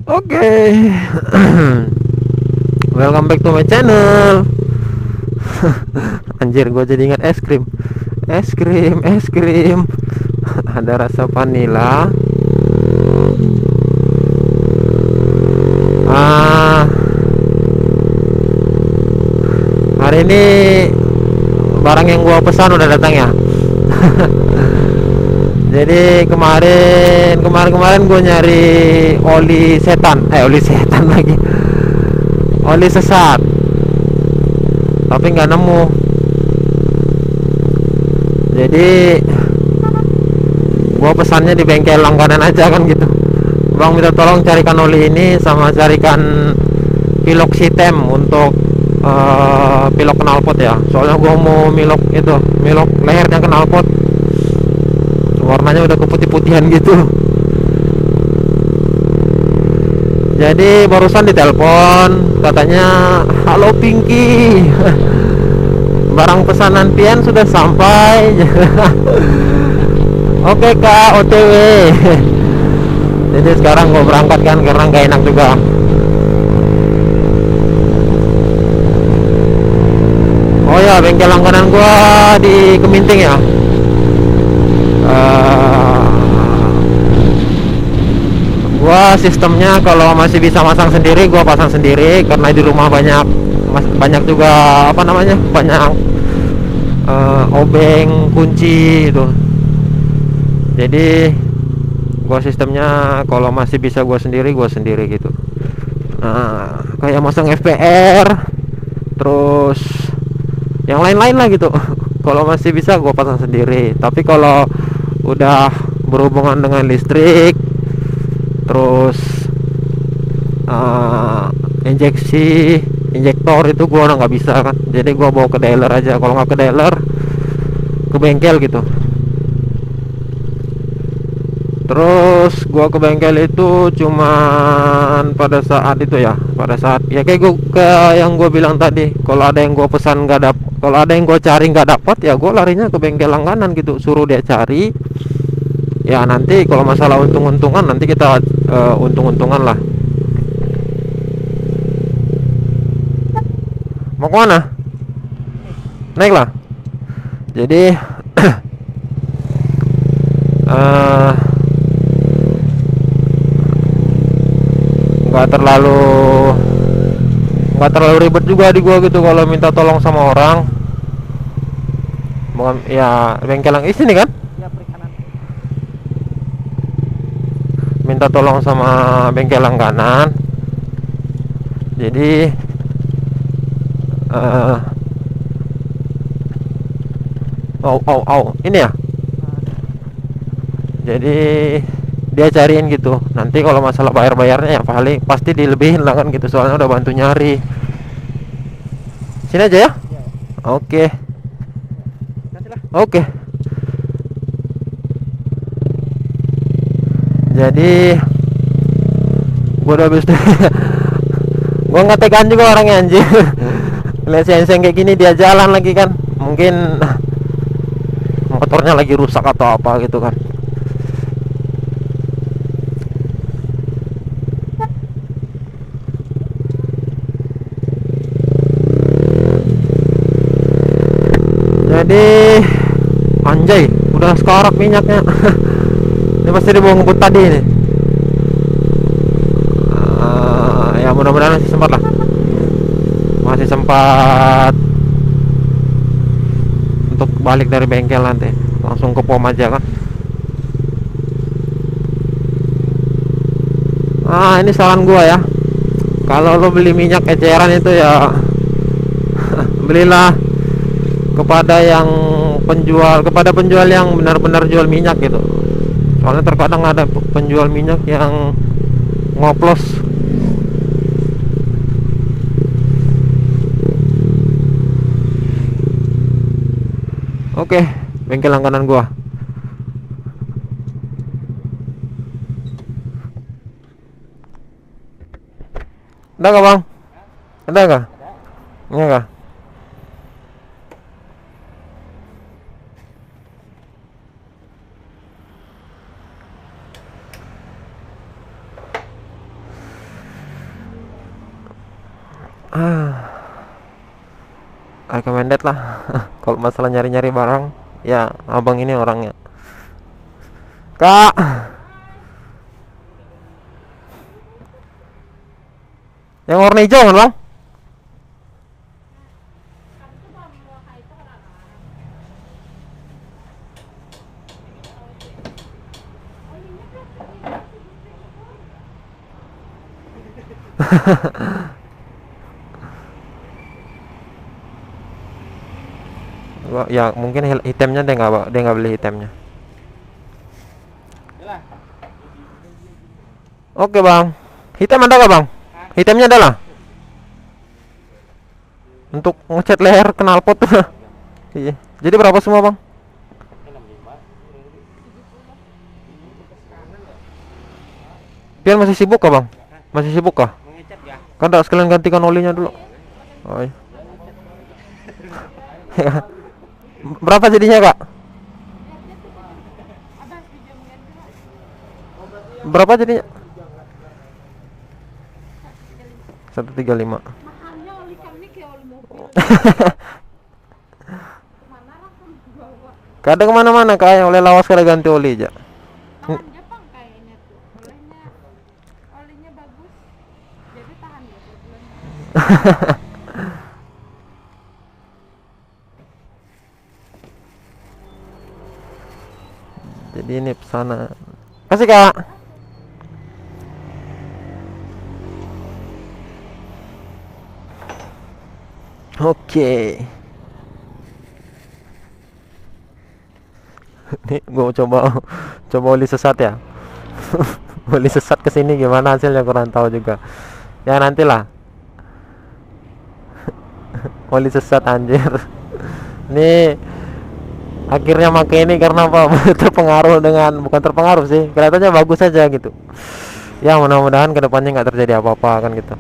Oke. Welcome back to my channel. Anjir, gue jadi ingat es krim. Es krim, es krim. Ada rasa vanila. Ah, hari ini barang yang gua pesan udah datang ya. Jadi kemarin gue nyari oli setan, oli setan lagi, oli sesat, tapi nggak nemu. Jadi gue pesannya di bengkel langganan aja kan gitu. Bang, minta tolong carikan oli ini sama carikan pilok sitem untuk pilok knalpot ya. Soalnya gue mau milok lehernya knalpot. Warnanya udah keputih-putihan gitu. Jadi barusan ditelepon, katanya, "Halo Pinky, barang pesanan Pian sudah sampai." Oke Kak, OTW. Jadi sekarang gue berangkat kan, karena nggak enak juga. Oh ya, bengkel langganan gue di Keminting ya. Gua sistemnya kalau masih bisa masang sendiri, gua pasang sendiri, karena di rumah banyak juga apa namanya, banyak obeng kunci itu. Jadi gua sistemnya kalau masih bisa gua sendiri gitu. Nah, kayak masang FPR, terus yang lain-lain lah gitu. Kalau masih bisa gua pasang sendiri. Tapi kalau udah berhubungan dengan listrik, terus injektor itu gua udah nggak bisa kan. Jadi gua bawa ke dealer aja. Kalau nggak ke dealer, ke bengkel gitu. Terus gua ke bengkel itu cuman pada saat itu ya, pada saat ya kayak yang gua bilang tadi, kalau ada yang gua pesan nggak dap, kalau ada yang gua cari nggak dapat, ya gua larinya ke bengkel langganan gitu, suruh dia cari. Ya nanti kalau masalah untung-untungan, nanti kita untung-untungan lah. Mau kemana? Naik lah. Jadi eh, nggak terlalu nggak terlalu ribet juga di gua gitu kalau minta tolong sama orang. Bukan ya, bengkel yang isi nih kan, Ya, perikanan. minta tolong sama bengkel langganan. Jadi eh ini ya. Jadi dia cariin gitu. Nanti kalau masalah bayarnya ya paling pasti dilebihin lah kan gitu, soalnya udah bantu nyari. Sini aja ya. Ya, ya. Oke. Kasihlah. Oke. Jadi gua udah habis. Gua nggak tegaan juga orangnya anjir. Lihat seng kayak gini dia jalan lagi kan, mungkin motornya lagi rusak atau apa gitu kan. Jadi anjay, udah sekarat minyaknya. Ini pasti dibawa ngebut tadi nih. Ya mudah-mudahan masih sempat lah, masih sempat untuk balik dari bengkel, nanti langsung ke pom aja kan. Ini saran gua ya, kalau lo beli minyak eceran itu ya belilah kepada penjual yang benar-benar jual minyak gitu. Soalnya terkadang ada penjual minyak yang ngoplos. Oke, bengkel langganan gua. Ada gak bang? Ada gak? Ada. Iya gak? recommended lah. Kalau masalah nyari-nyari barang, ya abang ini orangnya. Kak, yang warna hijau kan bang? Ya mungkin hitamnya dia nggak beli hitamnya. Yalah. Oke bang, hitam ada nggak bang? Hitamnya ada lah. Untuk ngecat leher knalpot. Iya. Jadi berapa semua bang? Pian masih sibuk kah bang? Masih sibuk kah? Mengecat ya. Kan tak sekalian gantikan olinya dulu. Oh, iya. Berapa jadinya kak? Berapa jadinya? 135. Mahalnya oli kami kayak oli mobil. Mana lah kan bawa. Kadang kemana-mana kayak oleh lawas kada ganti oli aja. Tahan Jepang kayaknya tuh. Olinya bagus. Jadi tahan ya bulan. Jadi ini pesanan. Kasih kak. Oke. Nih gua coba oli sesat ya. Oli sesat kesini gimana hasilnya kurang tahu juga. Ya nantilah. Oli sesat anjir. Ini akhirnya pakai ini karena apa? Terpengaruh dengan, bukan terpengaruh sih, kelihatannya bagus saja gitu. Ya mudah-mudahan kedepannya nggak terjadi apa-apa kan gitu.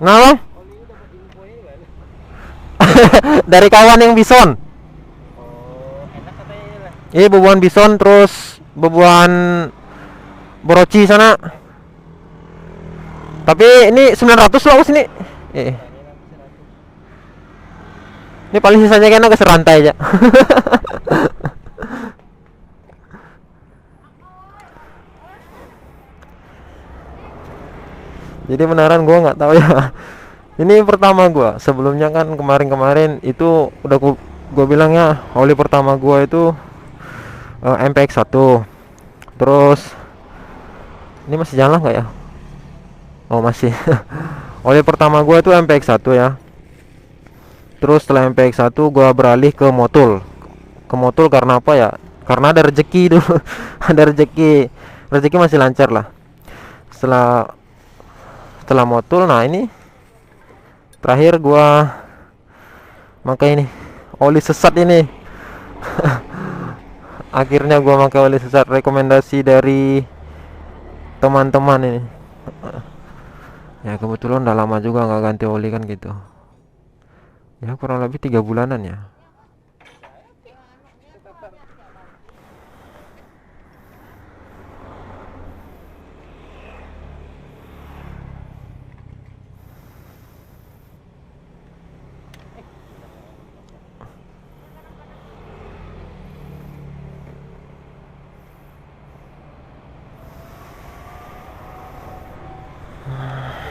Nah bang, dari kawan yang bison. Oh, enak katanya lah. Iya bebuan bison terus bebuan boroci sana. Tapi ini 900 loh sini. Ini paling sisanya kayaknya ke serantai aja. Jadi beneran gua nggak tahu ya. Ini pertama gua. Sebelumnya kan kemarin-kemarin itu udah gua bilang ya, oli pertama gua itu MPX 1. Terus ini masih jalan nggak ya? Oh masih. Oli pertama gua itu MPX 1 ya. Terus setelah MPX 1 gua beralih ke Motul. Ke Motul karena apa ya? Karena ada rezeki dulu. Ada rezeki. Rezeki masih lancar lah. Setelah Motul, nah ini terakhir gua pakai ini oli sesat ini. Akhirnya gua pakai oli sesat, rekomendasi dari teman-teman ini. Ya kebetulan udah lama juga nggak ganti oli kan gitu. Ya kurang lebih 3 bulanan ya.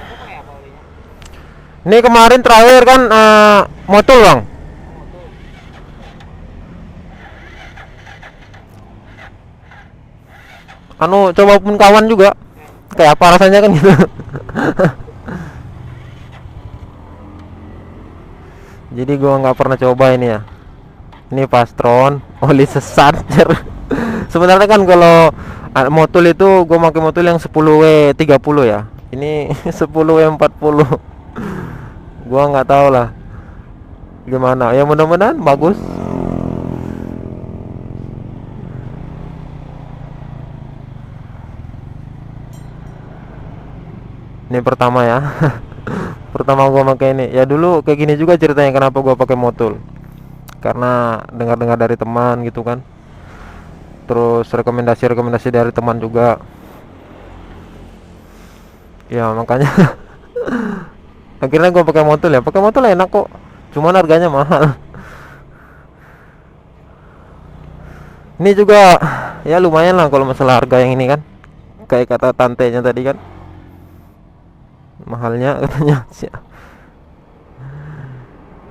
Itu pakai apa olinya? Ini kemarin terakhir kan Motul bang. Anu coba pun kawan juga. Kayak apa rasanya kan gitu. Jadi gua nggak pernah coba ini ya. Ini Pastron oli sesat. Sebenarnya kan kalau Motul itu gua pakai Motul yang 10W30 ya. Ini 10W40. Gua nggak tahu lah gimana. Ya mudah-mudahan bagus. Ini pertama ya. Pertama gua pakai ini. Ya dulu kayak gini juga ceritanya kenapa gua pakai motul. Karena dengar-dengar dari teman gitu kan. Terus rekomendasi-rekomendasi dari teman juga. Ya makanya akhirnya gua pakai motul ya. Pakai motul enak kok. Cuman harganya mahal. Ini juga ya lumayan lah kalau masalah harga yang ini kan. Kayak kata tantenya tadi kan. Mahalnya katanya.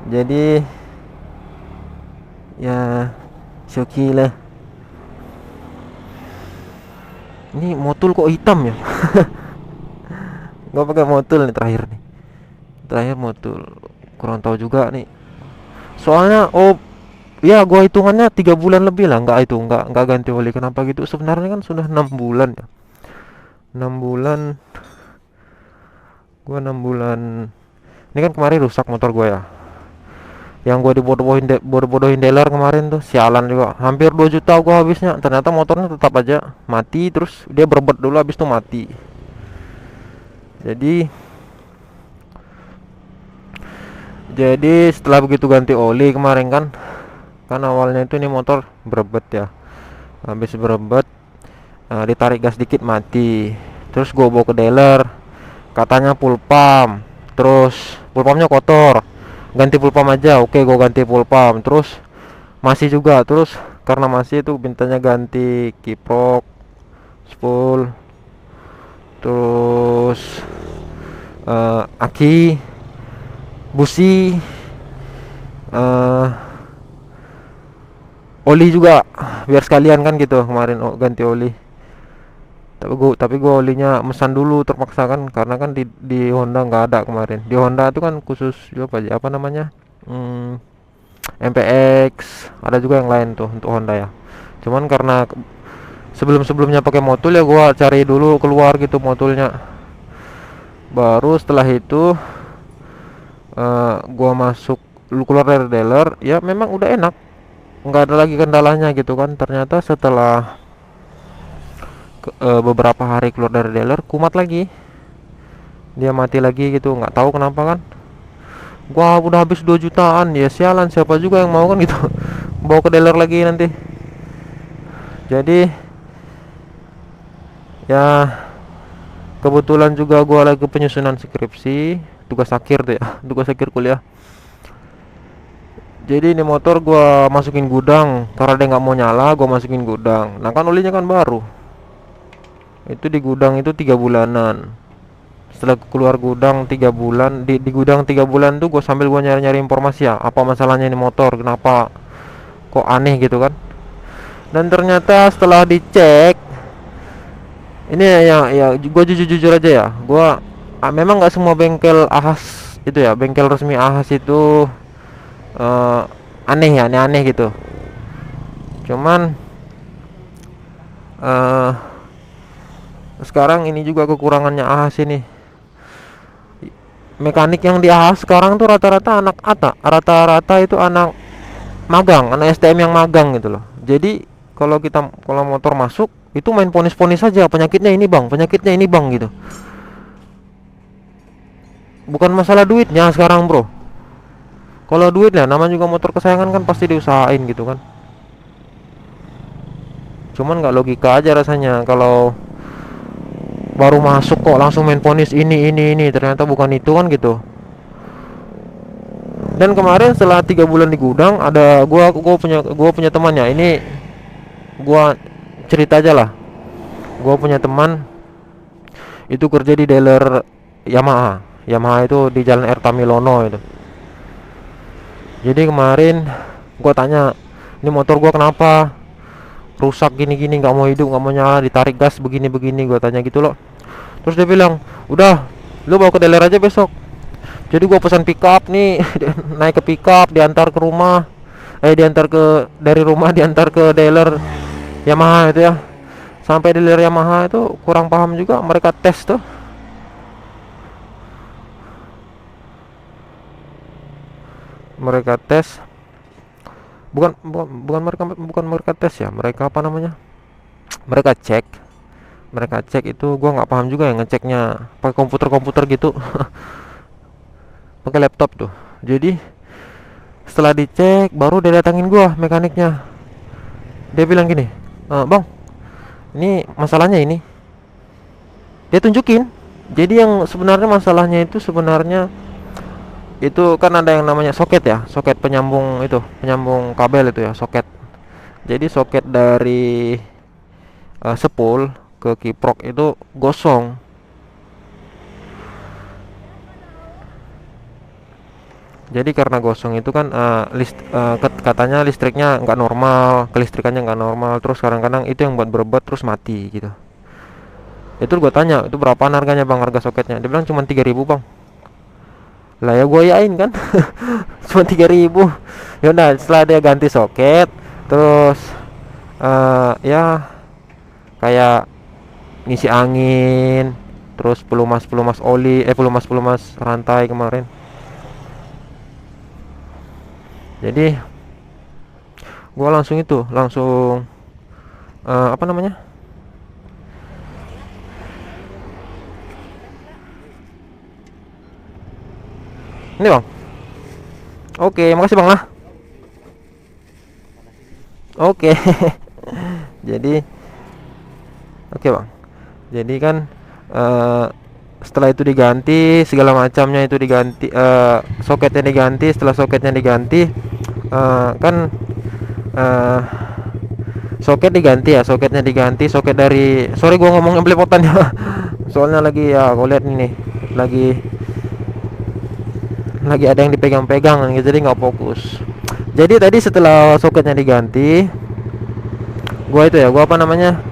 Jadi ya Shoki lah. Ini motul kok hitam ya? Gua pakai motul nih terakhir nih. Terakhir motul. Kurang tahu juga nih. Soalnya ya gua hitungannya 3 bulan lebih lah nggak ganti oli. Kenapa gitu? Sebenarnya kan sudah 6 bulan ya. 6 bulan. Gua 6 bulan. Ini kan kemarin rusak motor gua ya. Yang gua dibodoh-bodohin dealer kemarin tuh, sialan juga. Hampir 2 juta gua habisnya. Ternyata motornya tetap aja mati, terus dia berbet dulu habis itu mati. Jadi setelah begitu ganti oli kemarin kan awalnya itu nih motor berebet ya. Habis berebet ditarik gas dikit mati. Terus gua bawa ke dealer, katanya full pump. Terus full pumpnya kotor, ganti full pump aja. Oke, gua ganti full pump. Terus masih juga. Terus karena masih itu mintanya ganti kiprok, spool, terus aki, busi, oli juga biar sekalian kan gitu kemarin ganti oli. Tapi gua olinya mesan dulu terpaksa kan, karena kan di Honda nggak ada kemarin. Di Honda itu kan khusus apa namanya, MPX, ada juga yang lain tuh untuk Honda ya. Cuman karena sebelumnya pakai motul ya, gua cari dulu keluar gitu motulnya. Baru setelah itu gua masuk keluar dari dealer, ya memang udah enak, nggak ada lagi kendalanya gitu kan. Ternyata setelah beberapa hari keluar dari dealer, kumat lagi, dia mati lagi gitu, nggak tahu kenapa kan. Gua udah habis 2 jutaan, ya sialan, siapa juga yang mau kan gitu. Bawa ke dealer lagi nanti. Jadi ya kebetulan juga gua lagi penyusunan skripsi, tugas akhir tuh ya, tugas akhir kuliah. Jadi ini motor gua masukin gudang, karena dia nggak mau nyala, gua masukin gudang. Nah kan olinya kan baru, itu di gudang itu 3 bulanan. Setelah keluar gudang 3 bulan, di gudang 3 bulan tuh gue sambil gue nyari-nyari informasi ya, apa masalahnya ini motor, kenapa kok aneh gitu kan. Dan ternyata setelah dicek, ini ya gue jujur aja ya, gue memang nggak semua bengkel ahas itu ya, bengkel resmi ahas itu aneh ya, aneh gitu. Cuman sekarang ini juga kekurangannya ahas ini. Mekanik yang di ahas sekarang tuh rata-rata anak ATA, rata-rata itu anak magang, anak STM yang magang gitu loh. Jadi kalau motor masuk itu main ponis-ponis saja, penyakitnya ini bang, penyakitnya ini bang gitu. Bukan masalah duitnya sekarang bro. Kalau duit lah, namanya juga motor kesayangan kan pasti diusahain gitu kan. Cuman nggak logika aja rasanya kalau baru masuk kok langsung main ponis ini, ternyata bukan itu kan gitu. Dan kemarin setelah 3 bulan di gudang, ada gua punya temannya ini, gua cerita aja lah. Gua punya teman itu kerja di dealer Yamaha itu di Jalan R Tamilono itu. Jadi kemarin gua tanya, ini motor gua kenapa rusak gini-gini, nggak mau hidup, nggak mau nyala, ditarik gas begini-begini, gua tanya gitu loh. Terus dia bilang, udah lu bawa ke dealer aja besok. Jadi gua pesan pickup nih, naik ke pickup, diantar ke rumah, dari rumah diantar ke dealer Yamaha itu ya. Sampai dealer Yamaha itu kurang paham juga, mereka tes tuh. Mereka tes, bukan mereka tes ya, mereka apa namanya, mereka cek mereka cek itu gua nggak paham juga ya ngeceknya pakai komputer gitu. Pakai laptop tuh. Jadi setelah dicek baru dia datangin gua mekaniknya. Dia bilang gini, bang, ini masalahnya ini. Dia tunjukin. Jadi yang sebenarnya masalahnya itu sebenarnya itu kan ada yang namanya soket ya, soket penyambung itu, penyambung kabel itu ya, soket. Jadi soket dari spool ke kiprok itu gosong. Jadi karena gosong itu kan katanya listriknya nggak normal, kelistrikannya nggak normal, terus kadang-kadang itu yang buat berebut terus mati gitu. Itu gue tanya, itu berapaan harganya bang, harga soketnya? Dia bilang cuma 3.000 bang. Lah ya gue yain kan. Cuma 3.000. Ya udah, setelah dia ganti soket, terus ya kayak ngisi angin, terus pelumas oli, pelumas rantai kemarin. Jadi gue langsung apa namanya, ini bang. Oke, makasih bang lah. Oke. Jadi oke bang. Jadi kan setelah itu diganti segala macamnya, itu diganti, soketnya diganti. Setelah soketnya diganti, kan soket diganti ya, soketnya diganti, soket dari, sorry gua ngomongnya belepotan ya. Soalnya lagi ya, gua lihat ini lagi ada yang dipegang-pegang gitu, jadi nggak fokus. Jadi tadi setelah soketnya diganti, gua apa namanya,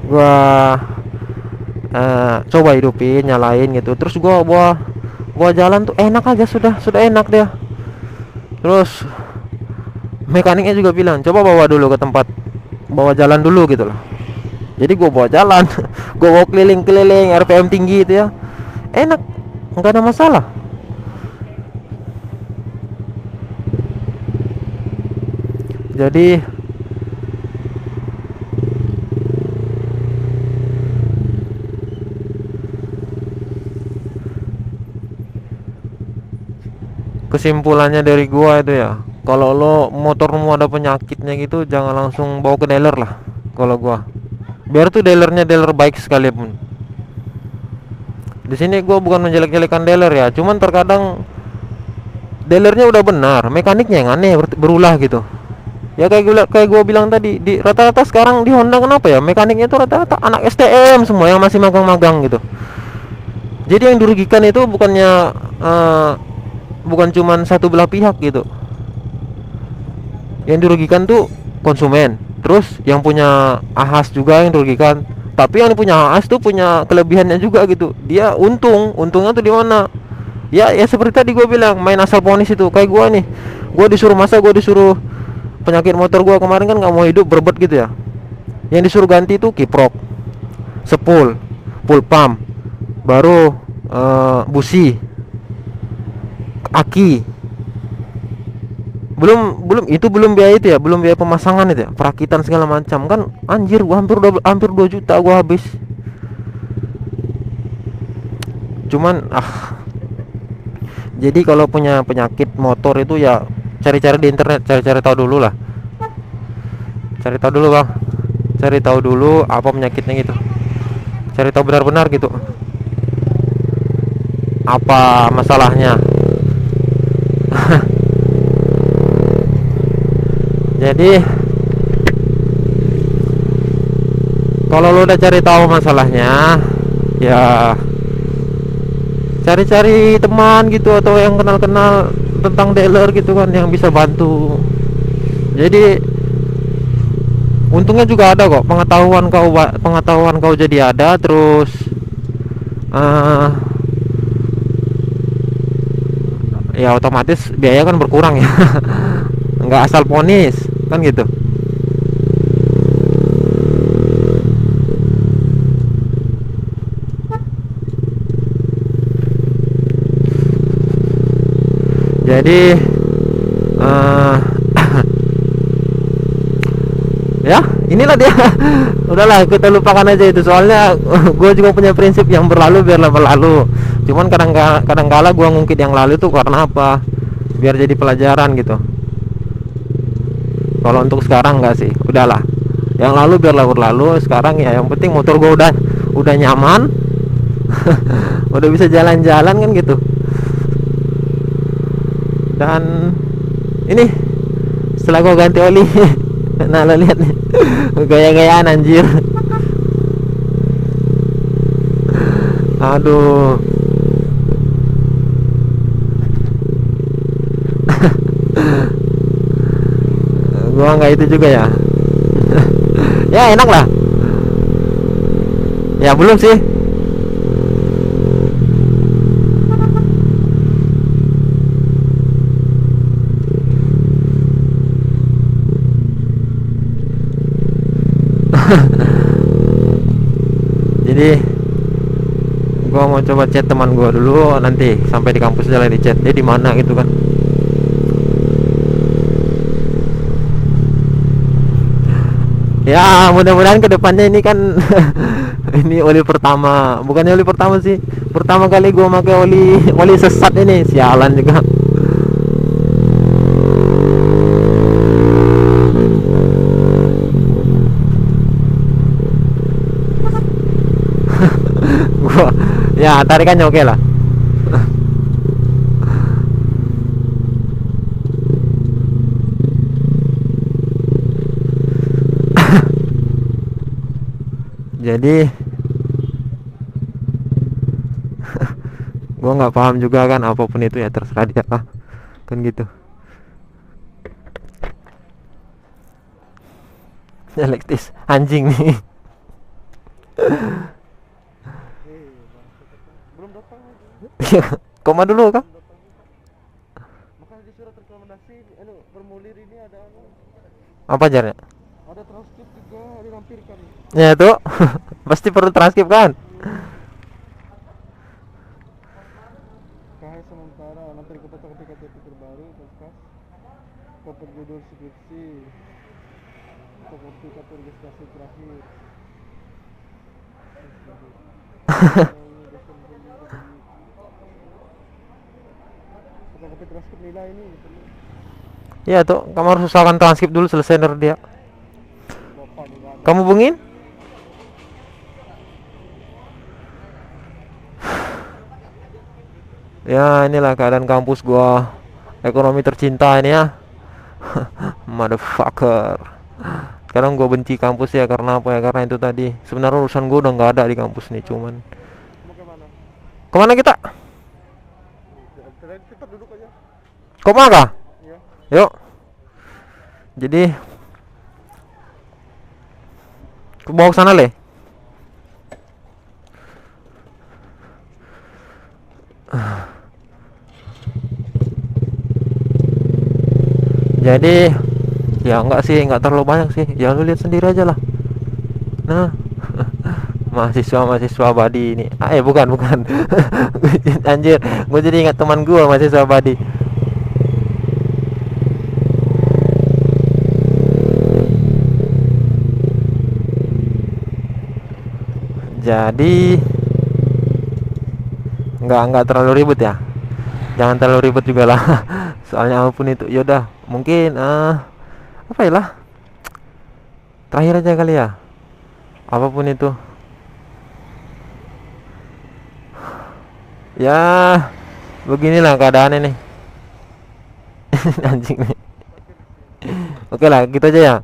gua coba hidupin, nyalain gitu. Terus gua jalan tuh enak aja, sudah enak dia. Terus mekaniknya juga bilang coba bawa dulu ke tempat, bawa jalan dulu gitu loh. Jadi gua bawa jalan. Gua bawa keliling-keliling RPM tinggi itu ya, enak, nggak ada masalah. Jadi kesimpulannya dari gua itu ya, kalau lo motormu ada penyakitnya gitu, jangan langsung bawa ke dealer lah. Kalau gua, biar tuh dealernya dealer baik sekalipun. Di sini gua bukan menjelek-jelekan dealer ya, cuman terkadang dealernya udah benar, mekaniknya yang aneh, berulah gitu. Ya kayak gua bilang tadi, di rata-rata sekarang di Honda kenapa ya mekaniknya itu rata-rata anak STM semua yang masih magang-magang gitu. Jadi yang dirugikan itu bukan cuman satu belah pihak gitu. Yang dirugikan tuh konsumen, terus yang punya ahas juga yang dirugikan. Tapi yang punya ahas tuh punya kelebihannya juga gitu. Dia untungnya tuh di mana? Ya seperti tadi gue bilang, main asal ponis itu. Kayak gue nih, gue disuruh penyakit motor gue kemarin kan nggak mau hidup, berbet gitu ya. Yang disuruh ganti itu kiprok, spool, pump, baru busi, aki. Belum biaya itu ya, belum biaya pemasangan itu ya, perakitan segala macam kan. Anjir, gua hampir 2 juta gua habis. Cuman jadi kalau punya penyakit motor itu ya cari-cari di internet, cari-cari tahu dulu lah. Cari tahu dulu bang, cari tahu dulu apa penyakitnya gitu, cari tahu benar-benar gitu apa masalahnya. Jadi kalau lo udah cari tahu masalahnya, ya cari-cari teman gitu atau yang kenal-kenal tentang dealer gitu kan, yang bisa bantu. Jadi untungnya juga ada kok, pengetahuan kau jadi ada. Terus ya otomatis biaya kan berkurang ya. Nggak asal ponis kan gitu. Jadi ya inilah dia. Udahlah kita lupakan aja itu, soalnya gue juga punya prinsip yang berlalu biarlah berlalu. Cuman kadang kala gue ngungkit yang lalu itu karena apa, biar jadi pelajaran gitu. Kalau untuk sekarang enggak sih, udahlah yang lalu biarlah berlalu. Sekarang ya yang penting motor gue udah nyaman. Udah bisa jalan-jalan kan gitu. Dan ini setelah gue ganti oli. Nah lo lihat nih, gaya-gayaan anjir. Aduh. Gua nggak itu juga ya. Ya enak lah. Ya belum sih. Jadi gua mau coba chat teman gua dulu, nanti sampai di kampus aja lah di chat dia di mana gitu kan. Ya mudah-mudahan kedepannya ini kan ini oli pertama, bukannya oli pertama sih, pertama kali gua pakai oli sesat ini, sialan juga. Gua ya tarikannya oke lah. Jadi gua nggak paham juga kan, apapun itu ya terserah dia lah kan gitu. Elektis anjing nih. Belum datang lagi. Koma dulu kah? Makanya disuruh rekomendasi formulir ini ada Apa ajarnya? ada transkrip juga dilampirkan. Ya tuh. Pasti perlu transkrip kan? KH sementara nanti fotokopi KTP terbaru bekas kopi judul skripsi fotokopi kartu registrasi terakhir. Fotokopi transkrip nilai ini Iya tuh, kamu harus usahakan transkrip dulu selesai dari dia. Bapak dengan Kamu hubungin? Ya inilah keadaan kampus gua, ekonomi tercinta ini ya. Motherfucker. Sekarang gua benci kampus ya, karena apa ya, karena itu tadi. Sebenarnya urusan gua udah nggak ada di kampus nih, cuman mau kemana? kemana kita? Kita duduk aja. Koma kah? Ya. Yuk. Jadi ke bawah sana le. Jadi ya enggak sih, enggak terlalu banyak sih. Ya lu lihat sendiri aja lah. Nah, mahasiswa Badi ini. Bukan. Anjir, gue jadi ingat teman gue mahasiswa Badi. Jadi nggak terlalu ribet ya. Jangan terlalu ribet juga lah. Soalnya apapun itu, yaudah mungkin apa ya lah. Terakhir aja kali ya. Apapun itu. Ya beginilah keadaannya nih. Anjing nih. Oke lah, gitu aja ya.